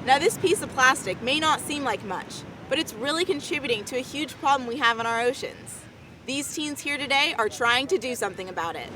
Now, this piece of plastic may not seem like much, but it's really contributing to a huge problem we have in our oceans. These teens here today are trying to do something about it.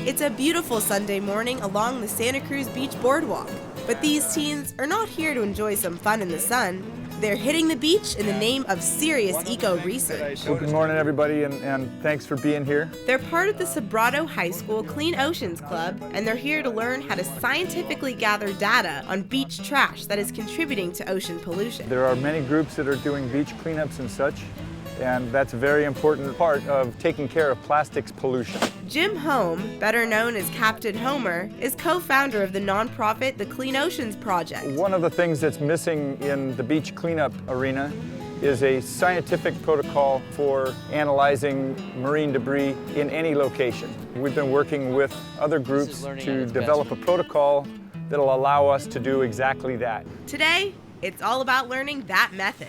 It's a beautiful Sunday morning along the Santa Cruz Beach boardwalk, but these teens are not here to enjoy some fun in the sun. They're hitting the beach in the name of serious eco-research. Well, good morning, everybody, and thanks for being here. They're part of the Sobrato High School Clean Oceans Club, and they're here to learn how to scientifically gather data on beach trash that is contributing to ocean pollution. There are many groups that are doing beach cleanups and such, and that's a very important part of taking care of plastics pollution. Jim Home, better known as Captain Homer, is co-founder of the nonprofit The Clean Oceans Project. One of the things that's missing in the beach cleanup arena is a scientific protocol for analyzing marine debris in any location. We've been working with other groups to develop a protocol that'll allow us to do exactly that. Today, it's all about learning that method.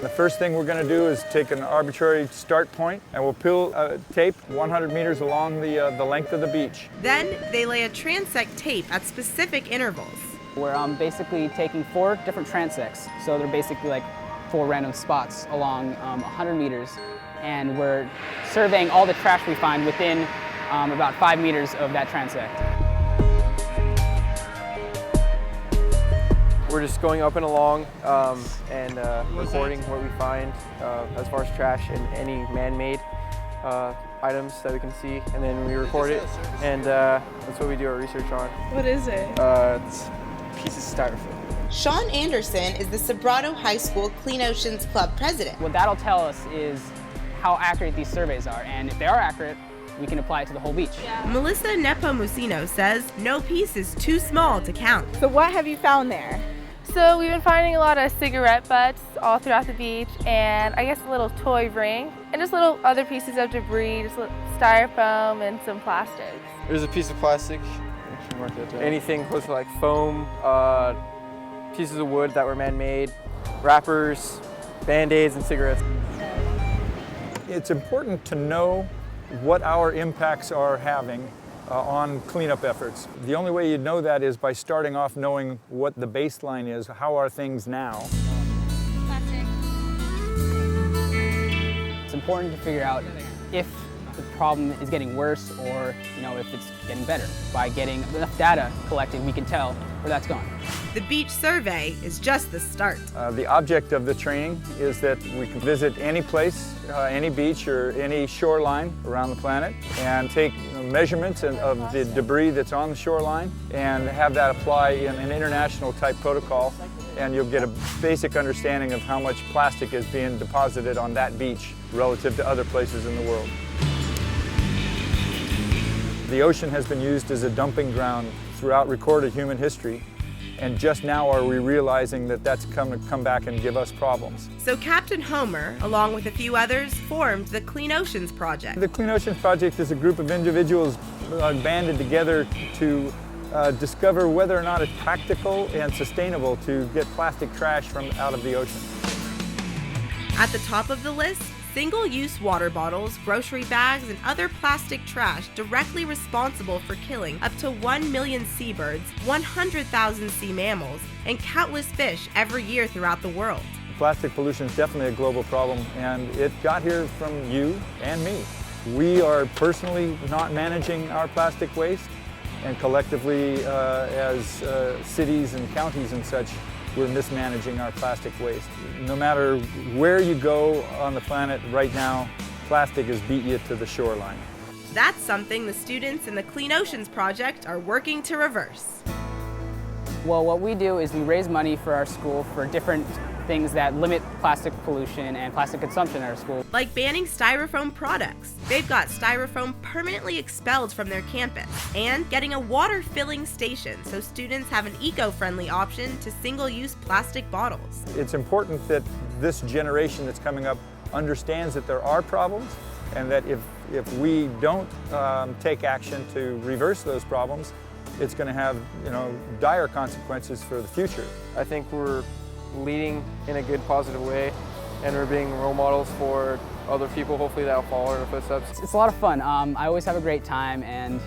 The first thing we're going to do is take an arbitrary start point, and we'll peel tape 100 meters along the length of the beach. Then they lay a transect tape at specific intervals. We're basically taking 4 different transects, so they're basically like 4 random spots along 100 meters, and we're surveying all the trash we find within about 5 meters of that transect. We're just going up and along and recording what we find as far as trash and any man-made items that we can see, and then we record it, and that's what we do our research on. What is it? It's pieces of styrofoam. Sean Anderson is the Sobrato High School Clean Oceans Club president. What that'll tell us is how accurate these surveys are, and if they are accurate, we can apply it to the whole beach. Melissa Nepomuceno says no piece is too small to count. So what have you found there? So we've been finding a lot of cigarette butts all throughout the beach, and I guess a little toy ring, and just little other pieces of debris, just styrofoam and some plastics. There's a piece of plastic, anything close to like foam, pieces of wood that were man-made, wrappers, Band-Aids, and cigarettes. It's important to know what our impacts are having on cleanup efforts. The only way you know that is by starting off knowing what the baseline is. How are things now? It's important to figure out if the problem is getting worse or if it's getting better. By getting enough data collected, we can tell where that's going. The beach survey is just the start. The object of the training is that we can visit any place, any beach or any shoreline around the planet, and take measurements of the debris that's on the shoreline and have that apply in an international type protocol, and you'll get a basic understanding of how much plastic is being deposited on that beach relative to other places in the world. The ocean has been used as a dumping ground throughout recorded human history, and just now are we realizing that that's come to come back and give us problems. So Captain Homer, along with a few others, formed the Clean Oceans Project. The Clean Oceans Project is a group of individuals banded together to discover whether or not it's practical and sustainable to get plastic trash out of the ocean. At the top of the list, single-use water bottles, grocery bags, and other plastic trash directly responsible for killing up to 1 million seabirds, 100,000 sea mammals, and countless fish every year throughout the world. Plastic pollution is definitely a global problem, and it got here from you and me. We are personally not managing our plastic waste, and collectively as cities and counties and such, we're mismanaging our plastic waste. No matter where you go on the planet right now, plastic has beat you to the shoreline. That's something the students in the Clean Oceans Project are working to reverse. Well, what we do is we raise money for our school for different things that limit plastic pollution and plastic consumption at our school. Like banning styrofoam products. They've got styrofoam permanently expelled from their campus, and getting a water filling station so students have an eco-friendly option to single-use plastic bottles. It's important that this generation that's coming up understands that there are problems, and that if we don't take action to reverse those problems, it's going to have dire consequences for the future. I think we're leading in a good, positive way, and we're being role models for other people, hopefully that'll follow in our footsteps. It's a lot of fun. I always have a great time, and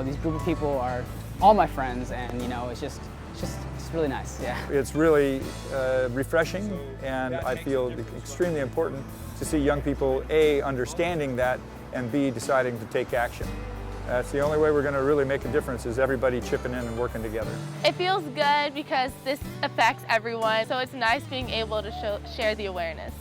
these group of people are all my friends, and it's really nice. Yeah. It's really refreshing, and I feel extremely important to see young people, A, understanding that, and B, deciding to take action. That's the only way we're going to really make a difference, is everybody chipping in and working together. It feels good because this affects everyone, so it's nice being able to share the awareness.